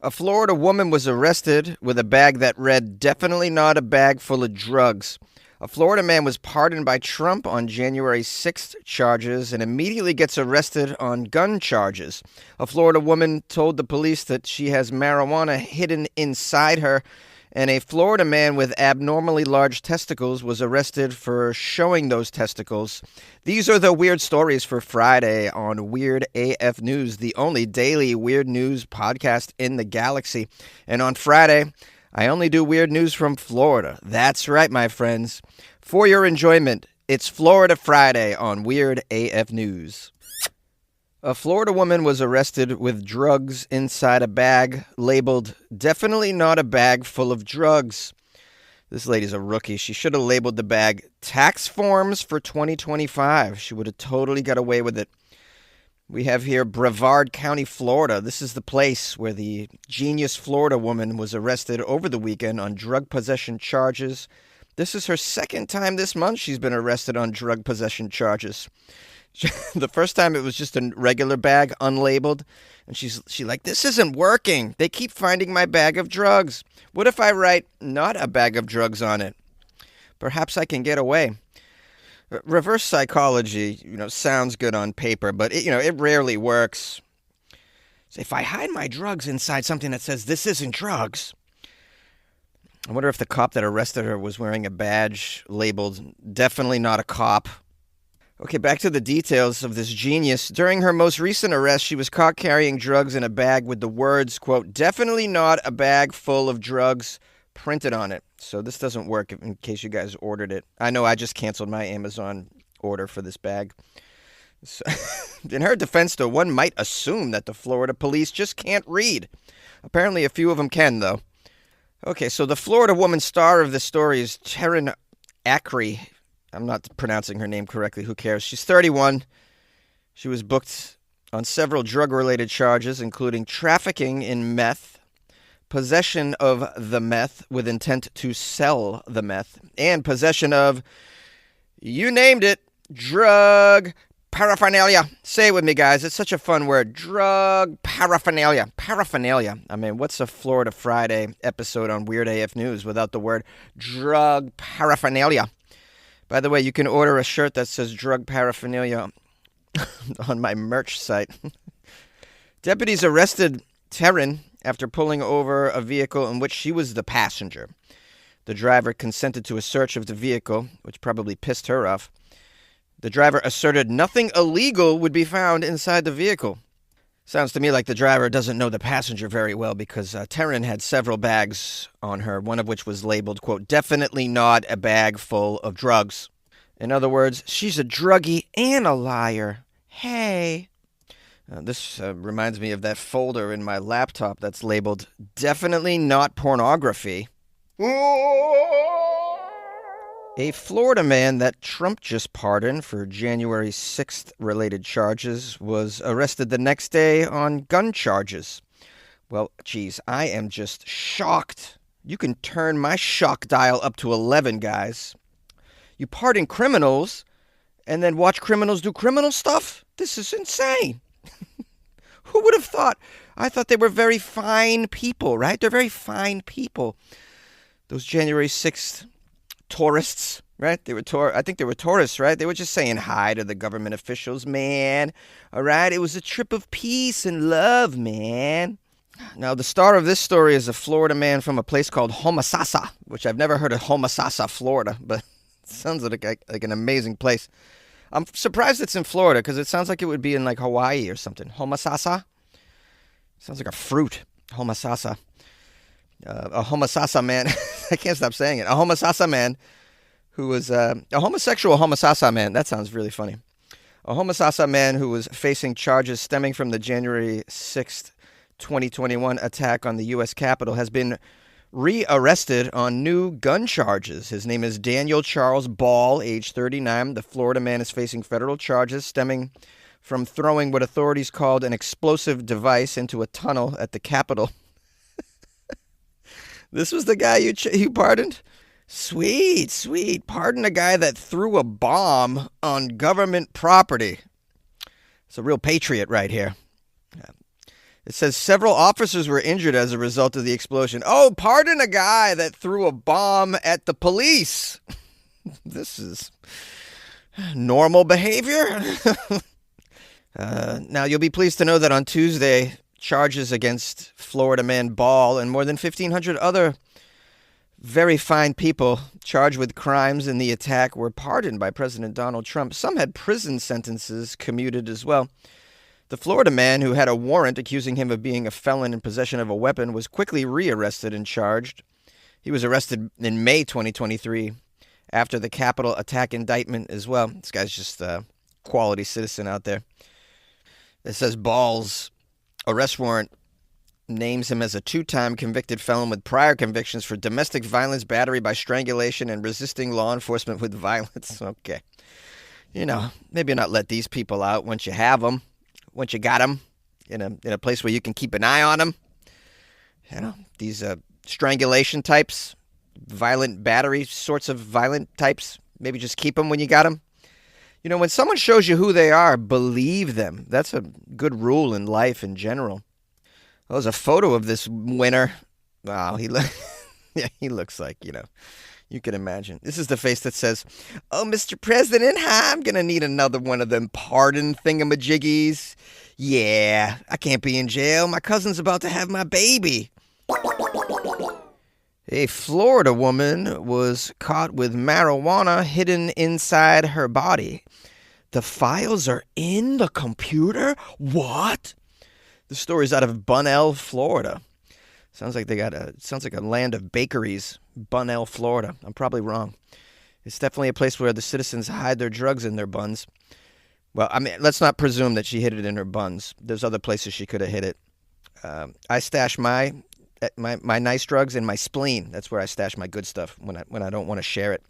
A Florida woman was arrested with a bag that read, "Definitely not a bag full of drugs." A Florida man was pardoned by Trump on January 6th charges and immediately gets arrested on gun charges. A Florida woman told the police that she has marijuana hidden inside her, and a Florida man with abnormally large testicles was arrested for showing those testicles. These are the weird stories for Friday on Weird AF News, the only daily weird news podcast in the galaxy. And on Friday, I only do weird news from Florida. That's right, my friends. For your enjoyment, it's Florida Friday on Weird AF News. A Florida woman was arrested with drugs inside a bag labeled, "Definitely not a bag full of drugs." This lady's a rookie. She should have labeled the bag "Tax Forms for 2025. She would have totally got away with it. We have here Brevard County, Florida. This is the place where the genius Florida woman was arrested over the weekend on drug possession charges. This is her second time this month she's been arrested on drug possession charges. The first time it was just a regular bag, unlabeled, and she's like, "This isn't working. They keep finding my bag of drugs. What if I write 'not a bag of drugs' on it? Perhaps I can get away." Reverse psychology, sounds good on paper, but it rarely works. So if I hide my drugs inside something that says "this isn't drugs," I wonder if the cop that arrested her was wearing a badge labeled "definitely not a cop." Okay, back to the details of this genius. During her most recent arrest, she was caught carrying drugs in a bag with the words, quote, "Definitely not a bag full of drugs," printed on it. So this doesn't work in case you guys ordered it. I know I just canceled my Amazon order for this bag. So, in her defense, though, one might assume that the Florida police just can't read. Apparently a few of them can, though. Okay, so the Florida woman star of this story is Taryn Acri. I'm not pronouncing her name correctly. Who cares? She's 31. She was booked on several drug-related charges, including trafficking in meth, possession of the meth with intent to sell the meth, and possession of, you named it, drug paraphernalia. Say it with me, guys. It's such a fun word. Drug paraphernalia. Paraphernalia. I mean, what's a Florida Friday episode on Weird AF News without the word drug paraphernalia? By the way, you can order a shirt that says drug paraphernalia on my merch site. Deputies arrested Taryn after pulling over a vehicle in which she was the passenger. The driver consented to a search of the vehicle, which probably pissed her off. The driver asserted nothing illegal would be found inside the vehicle. Sounds to me like the driver doesn't know the passenger very well because Taryn had several bags on her, one of which was labeled, quote, "Definitely not a bag full of drugs." In other words, she's a druggie and a liar. Hey. This reminds me of that folder in my laptop that's labeled, "Definitely not pornography." A Florida man that Trump just pardoned for January 6th related charges was arrested the next day on gun charges. Well, geez, I am just shocked. You can turn my shock dial up to 11, guys. You pardon criminals and then watch criminals do criminal stuff? This is insane. Who would have thought? I thought they were very fine people, right? They're very fine people. Those January 6th tourists, right? I think they were tourists, right? They were just saying hi to the government officials, man. All right? It was a trip of peace and love, man. Now, the star of this story is a Florida man from a place called Homosassa, which I've never heard of Homosassa, Florida, but it sounds like an amazing place. I'm surprised it's in Florida because it sounds like it would be in like Hawaii or something. Homosassa? Sounds like a fruit. Homosassa. A Homosassa man. I can't stop saying it. A Homosassa man who was a homosexual Homosassa man. That sounds really funny. A Homosassa man who was facing charges stemming from the January 6th, 2021 attack on the U.S. Capitol has been rearrested on new gun charges. His name is Daniel Charles Ball, age 39. The Florida man is facing federal charges stemming from throwing what authorities called an explosive device into a tunnel at the Capitol. This was the guy you pardoned? Sweet. Pardon a guy that threw a bomb on government property. It's a real patriot right here. It says several officers were injured as a result of the explosion. Oh, pardon a guy that threw a bomb at the police. This is normal behavior. Now, you'll be pleased to know that on Tuesday, charges against Floridaman Ball and more than 1,500 other very fine people charged with crimes in the attack were pardoned by President Donald Trump. Some had prison sentences commuted as well. The Florida man, who had a warrant accusing him of being a felon in possession of a weapon, was quickly rearrested and charged. He was arrested in May 2023 after the Capitol attack indictment as well. This guy's just a quality citizen out there. It says Ball's arrest warrant names him as a 2-time convicted felon with prior convictions for domestic violence, battery by strangulation, and resisting law enforcement with violence. Okay. Maybe not let these people out once you have them, once you got them in a place where you can keep an eye on them. These strangulation types, violent battery sorts of violent types, maybe just keep them when you got them. When someone shows you who they are, believe them. That's a good rule in life in general. Well, there's a photo of this winner. Wow, he looks like, you can imagine. This is the face that says, "Oh, Mr. President, I'm going to need another one of them pardon thingamajiggies. Yeah, I can't be in jail. My cousin's about to have my baby." A Florida woman was caught with marijuana hidden inside her body. The files are in the computer? What? The story's out of Bunnell, Florida. Sounds like a land of bakeries, Bunnell, Florida. I'm probably wrong. It's definitely a place where the citizens hide their drugs in their buns. Well, let's not presume that she hid it in her buns. There's other places she could have hid it. I stash my nice drugs in my spleen. That's where I stash my good stuff when I don't want to share it.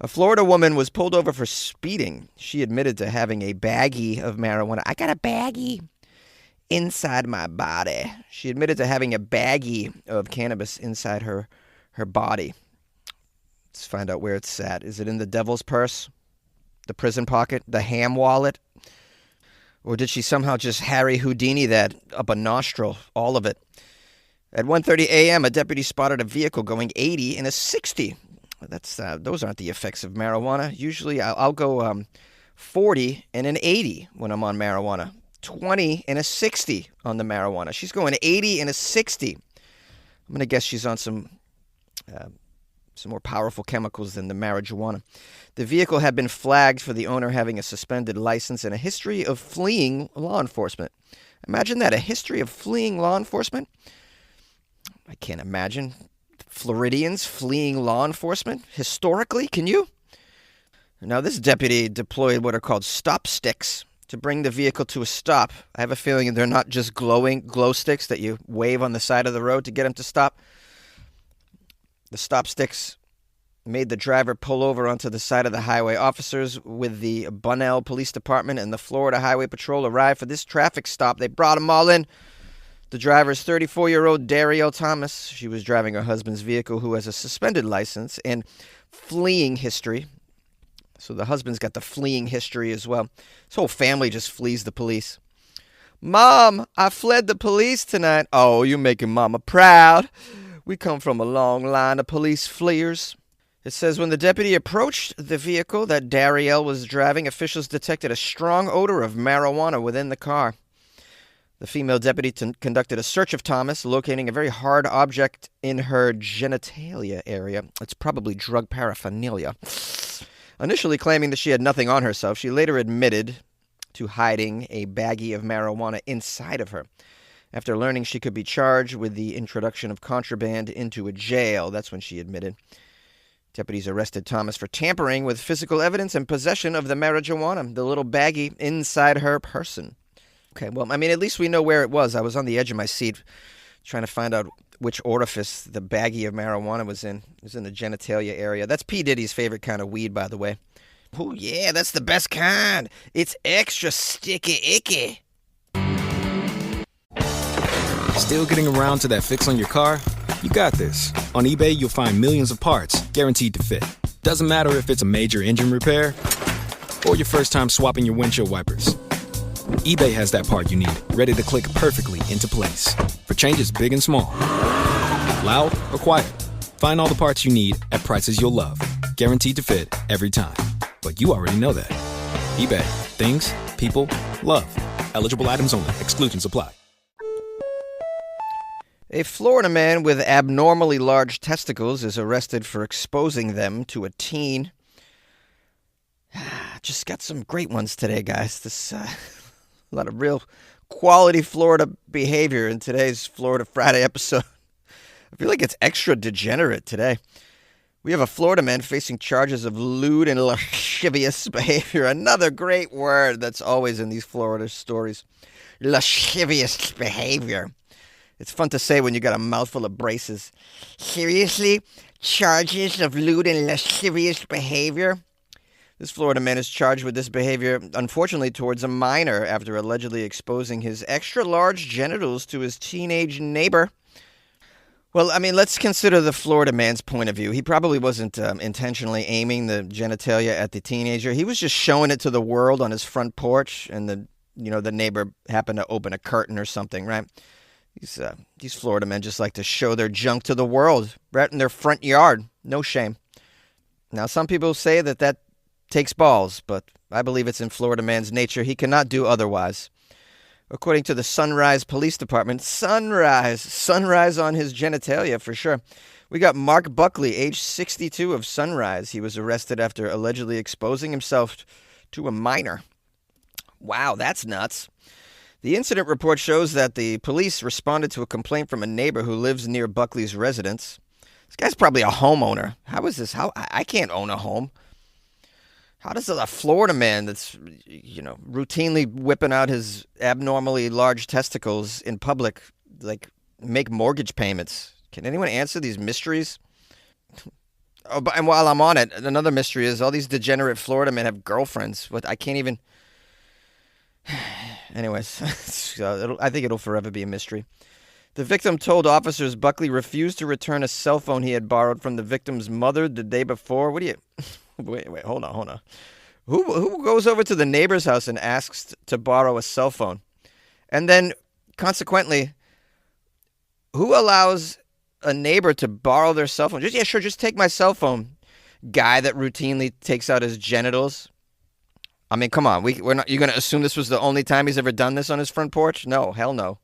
A Florida woman was pulled over for speeding. She admitted to having a baggie of marijuana. I got a baggie inside my body. She admitted to having a baggie of cannabis inside her body. Let's find out where it's at. Is it in the devil's purse? The prison pocket? The ham wallet? Or did she somehow just Harry Houdini that up a nostril? All of it. At 1:30 a.m., a deputy spotted a vehicle going 80 in a 60. Those aren't the effects of marijuana. Usually I'll go 40 and an 80 when I'm on marijuana. 20 and a 60 on the marijuana. She's going 80 and a 60. I'm going to guess she's on some more powerful chemicals than the marijuana. The vehicle had been flagged for the owner having a suspended license and a history of fleeing law enforcement. Imagine that, a history of fleeing law enforcement. I can't imagine Floridians fleeing law enforcement historically. Can you? Now, this deputy deployed what are called stop sticks to bring the vehicle to a stop. I have a feeling they're not just glow sticks that you wave on the side of the road to get them to stop. The stop sticks made the driver pull over onto the side of the highway. Officers with the Bunnell Police Department and the Florida Highway Patrol arrived for this traffic stop. They brought them all in. The driver is 34-year-old Darielle Thomas. She was driving her husband's vehicle, who has a suspended license and fleeing history. So the husband's got the fleeing history as well. His whole family just flees the police. "Mom, I fled the police tonight." "Oh, you're making Mama proud. We come from a long line of police fleers." It says when the deputy approached the vehicle that Darielle was driving, officials detected a strong odor of marijuana within the car. The female deputy conducted a search of Thomas, locating a very hard object in her genitalia area. It's probably drug paraphernalia. Initially claiming that she had nothing on herself, she later admitted to hiding a baggie of marijuana inside of her. After learning she could be charged with the introduction of contraband into a jail, that's when she admitted. Deputies arrested Thomas for tampering with physical evidence and possession of the marijuana, the little baggie inside her person. Okay, well, at least we know where it was. I was on the edge of my seat trying to find out which orifice the baggie of marijuana was in. It was in the genitalia area. That's P. Diddy's favorite kind of weed, by the way. Oh, yeah, that's the best kind. It's extra sticky icky. Still getting around to that fix on your car? You got this. On eBay, you'll find millions of parts guaranteed to fit. Doesn't matter if it's a major engine repair or your first time swapping your windshield wipers. eBay has that part you need, ready to click perfectly into place. For changes big and small. Loud or quiet. Find all the parts you need at prices you'll love. Guaranteed to fit every time. But you already know that. eBay. Things, people, love. Eligible items only. Exclusions apply. A Florida man with abnormally large testicles is arrested for exposing them to a teen. Just got some great ones today, guys. A lot of real quality Florida behavior in today's Florida Friday episode. I feel like it's extra degenerate today. We have a Florida man facing charges of lewd and lascivious behavior. Another great word that's always in these Florida stories. Lascivious behavior. It's fun to say when you got a mouthful of braces. Seriously? Charges of lewd and lascivious behavior? This Florida man is charged with this behavior, unfortunately, towards a minor after allegedly exposing his extra-large genitals to his teenage neighbor. Well, I mean, let's consider the Florida man's point of view. He probably wasn't intentionally aiming the genitalia at the teenager. He was just showing it to the world on his front porch, and the neighbor happened to open a curtain or something, right? These Florida men just like to show their junk to the world right in their front yard. No shame. Now, some people say that takes balls, but I believe it's in Florida man's nature. He cannot do otherwise. According to the Sunrise Police Department, Sunrise on his genitalia for sure. We got Mark Buckley, age 62 of Sunrise. He was arrested after allegedly exposing himself to a minor. Wow, that's nuts. The incident report shows that the police responded to a complaint from a neighbor who lives near Buckley's residence. This guy's probably a homeowner. How is this? I can't own a home. How does a Florida man that's, routinely whipping out his abnormally large testicles in public, make mortgage payments? Can anyone answer these mysteries? Oh, and while I'm on it, another mystery is all these degenerate Florida men have girlfriends. I can't even... Anyways, I think it'll forever be a mystery. The victim told officers Buckley refused to return a cell phone he had borrowed from the victim's mother the day before. What do you... Wait, hold on. Who goes over to the neighbor's house and asks to borrow a cell phone? And then, consequently, who allows a neighbor to borrow their cell phone? Just take my cell phone. Guy that routinely takes out his genitals. I mean, come on. We're not. You're going to assume this was the only time he's ever done this on his front porch? No, hell no.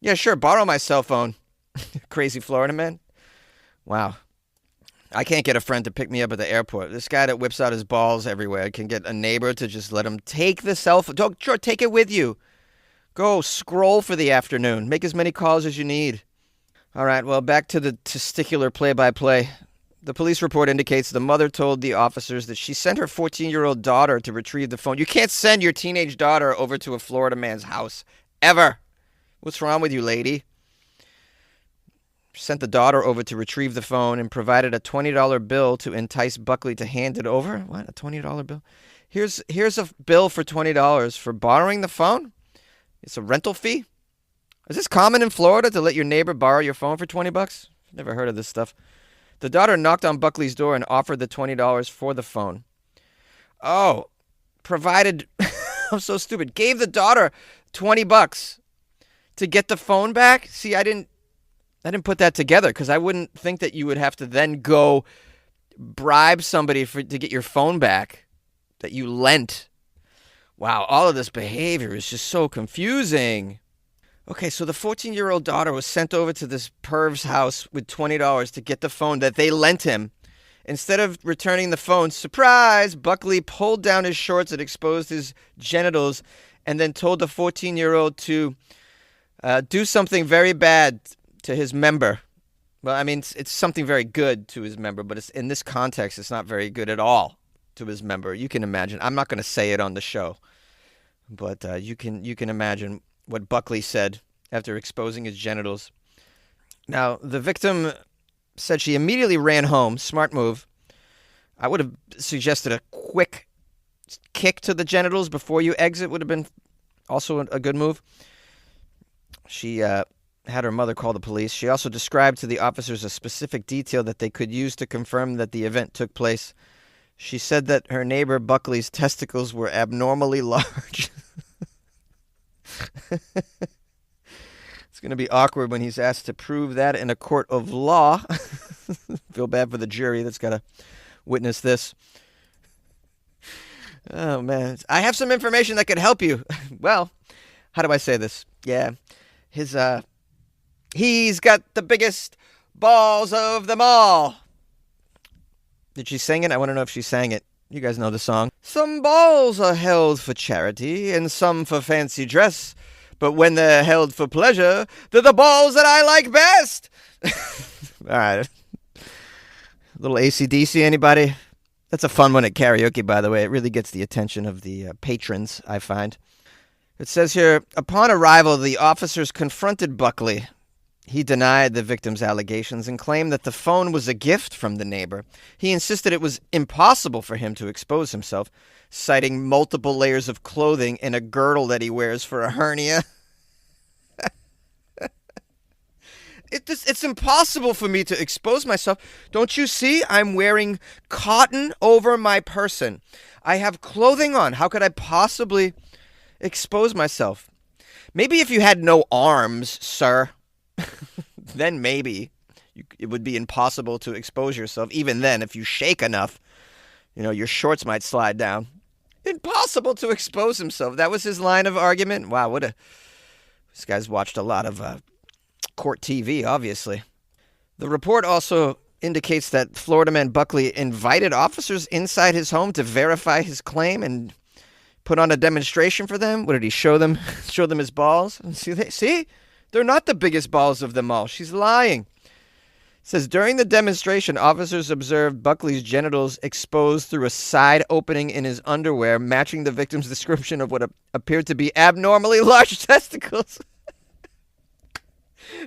Yeah, sure, borrow my cell phone. Crazy Florida man. Wow. I can't get a friend to pick me up at the airport. This guy that whips out his balls everywhere can get a neighbor to just let him take the cell phone. Sure, take it with you. Go scroll for the afternoon. Make as many calls as you need. All right, well, back to the testicular play-by-play. The police report indicates the mother told the officers that she sent her 14-year-old daughter to retrieve the phone. You can't send your teenage daughter over to a Florida man's house. Ever. What's wrong with you, lady? Sent the daughter over to retrieve the phone and provided a $20 bill to entice Buckley to hand it over. What, a $20 bill? Here's a bill for $20 for borrowing the phone? It's a rental fee? Is this common in Florida to let your neighbor borrow your phone for $20? Never heard of this stuff. The daughter knocked on Buckley's door and offered the $20 for the phone. Oh, provided... I'm so stupid. Gave the daughter $20 to get the phone back? See, I didn't put that together because I wouldn't think that you would have to then go bribe somebody to get your phone back that you lent. Wow, all of this behavior is just so confusing. Okay, so the 14-year-old daughter was sent over to this perv's house with $20 to get the phone that they lent him. Instead of returning the phone, surprise, Buckley pulled down his shorts and exposed his genitals and then told the 14-year-old to do something very bad to his member. Well, I mean, it's something very good to his member, but in this context, it's not very good at all to his member. You can imagine. I'm not going to say it on the show, but you can imagine what Buckley said after exposing his genitals. Now, the victim said she immediately ran home. Smart move. I would have suggested a quick kick to the genitals before you exit would have been also a good move. She had her mother call the police. She also described to the officers a specific detail that they could use to confirm that the event took place. She said that her neighbor Buckley's testicles were abnormally large. It's going to be awkward when he's asked to prove that in a court of law. Feel bad for the jury that's got to witness this. Oh, man. I have some information that could help you. Well, how do I say this? Yeah. He's got the biggest balls of them all. Did she sing it? I want to know if she sang it. You guys know the song. Some balls are held for charity and some for fancy dress. But when they're held for pleasure, they're the balls that I like best. All right. Little AC/DC, anybody? That's a fun one at karaoke, by the way. It really gets the attention of the patrons, I find. It says here, upon arrival, the officers confronted Buckley. He denied the victim's allegations and claimed that the phone was a gift from the neighbor. He insisted it was impossible for him to expose himself, citing multiple layers of clothing and a girdle that he wears for a hernia. It's impossible for me to expose myself. Don't you see? I'm wearing cotton over my person. I have clothing on. How could I possibly expose myself? Maybe if you had no arms, sir, then maybe it would be impossible to expose yourself. Even then, if you shake enough, your shorts might slide down. Impossible to expose himself. That was his line of argument. Wow, this guy's watched a lot of court TV, obviously. The report also indicates that Floridaman Buckley invited officers inside his home to verify his claim and put on a demonstration for them. What did he show them? Show them his balls? See? They're not the biggest balls of them all. She's lying. It says, during the demonstration, officers observed Buckley's genitals exposed through a side opening in his underwear, matching the victim's description of what appeared to be abnormally large testicles.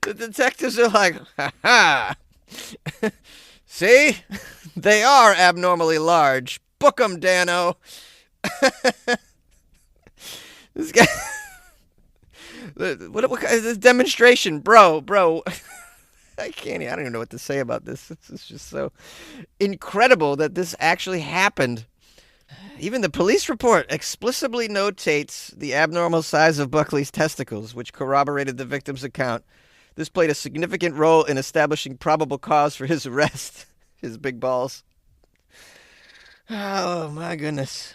The detectives are like, ha-ha. See? They are abnormally large. Book 'em, Dano. This guy... What this demonstration, bro. I don't even know what to say about this. It's just so incredible that this actually happened. Even the police report explicitly notates the abnormal size of Buckley's testicles, which corroborated the victim's account. This played a significant role in establishing probable cause for his arrest. His big balls. Oh, my goodness.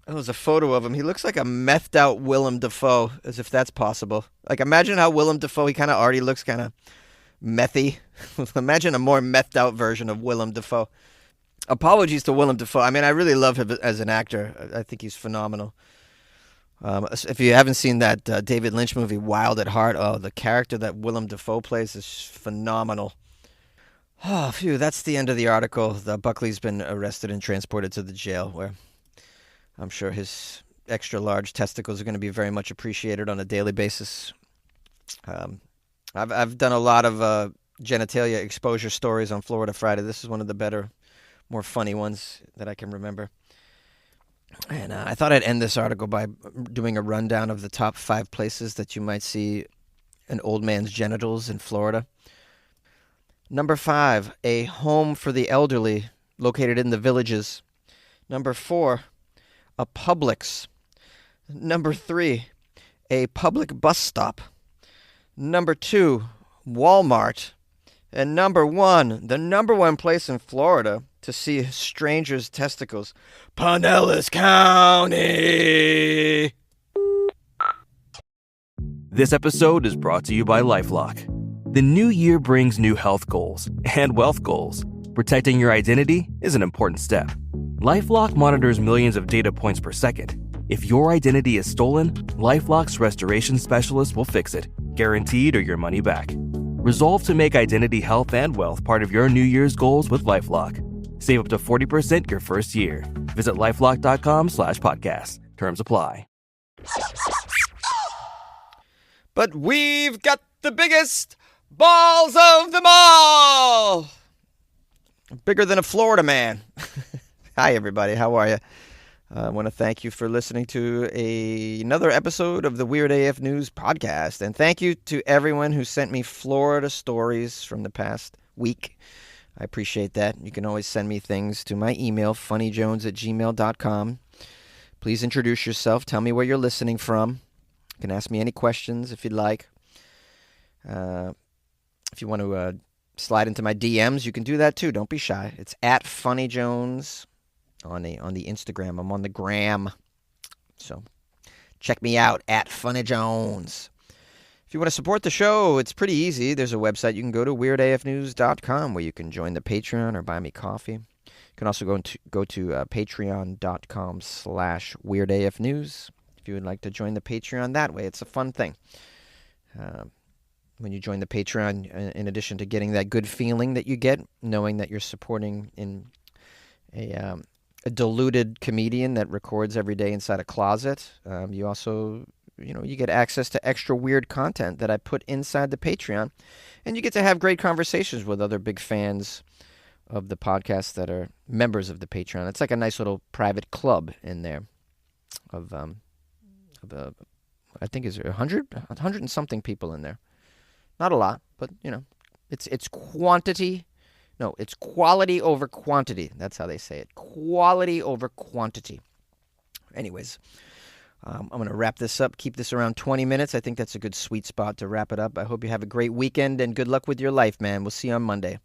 That was a photo of him. He looks like a methed out Willem Dafoe, as if that's possible. Like, imagine how Willem Dafoe, he kind of already looks kind of methy. Imagine a more methed out version of Willem Dafoe. Apologies to Willem Dafoe. I mean, I really love him as an actor. I think he's phenomenal. If you haven't seen that David Lynch movie, Wild at Heart, the character that Willem Dafoe plays is phenomenal. Oh, phew, that's the end of the article. Buckley's been arrested and transported to the jail, where I'm sure his extra large testicles are going to be very much appreciated on a daily basis. I've done a lot of genitalia exposure stories on Florida Friday. This is one of the better, more funny ones that I can remember. And I thought I'd end this article by doing a rundown of the top 5 places that you might see an old man's genitals in Florida. Number 5, a home for the elderly located in the villages. Number 4, a Publix. Number 3, a public bus stop. Number 2, Walmart. And number 1, the number 1 place in Florida to see strangers' testicles, Pinellas County. This episode is brought to you by LifeLock. The new year brings new health goals and wealth goals. Protecting your identity is an important step. LifeLock monitors millions of data points per second. If your identity is stolen, LifeLock's restoration specialist will fix it, guaranteed or your money back. Resolve to make identity health and wealth part of your New Year's goals with LifeLock. Save up to 40% your first year. Visit LifeLock.com/podcast. Terms apply. But we've got the biggest balls of them all. Bigger than a Florida man. Hi, everybody. How are you? I want to thank you for listening to another episode of the Weird AF News podcast. And thank you to everyone who sent me Florida stories from the past week. I appreciate that. You can always send me things to my email, funnyjones@gmail.com. Please introduce yourself. Tell me where you're listening from. You can ask me any questions if you'd like. If you want to slide into my DMs, you can do that too. Don't be shy. It's at Funny Jones on the Instagram. I'm on the gram. So check me out at Funny Jones. If you want to support the show, it's pretty easy. There's a website. You can go to weirdafnews.com where you can join the Patreon or buy me coffee. You can also go to patreon.com/weirdafnews if you would like to join the Patreon that way. It's a fun thing. When you join the Patreon, in addition to getting that good feeling that you get, knowing that you're supporting in a deluded comedian that records every day inside a closet, you also, you get access to extra weird content that I put inside the Patreon, and you get to have great conversations with other big fans of the podcast that are members of the Patreon. It's like a nice little private club in there of I think is there 100 and something people in there. Not a lot, but it's quantity. No, it's quality over quantity. That's how they say it. Quality over quantity. Anyways, I'm going to wrap this up. Keep this around 20 minutes. I think that's a good sweet spot to wrap it up. I hope you have a great weekend and good luck with your life, man. We'll see you on Monday.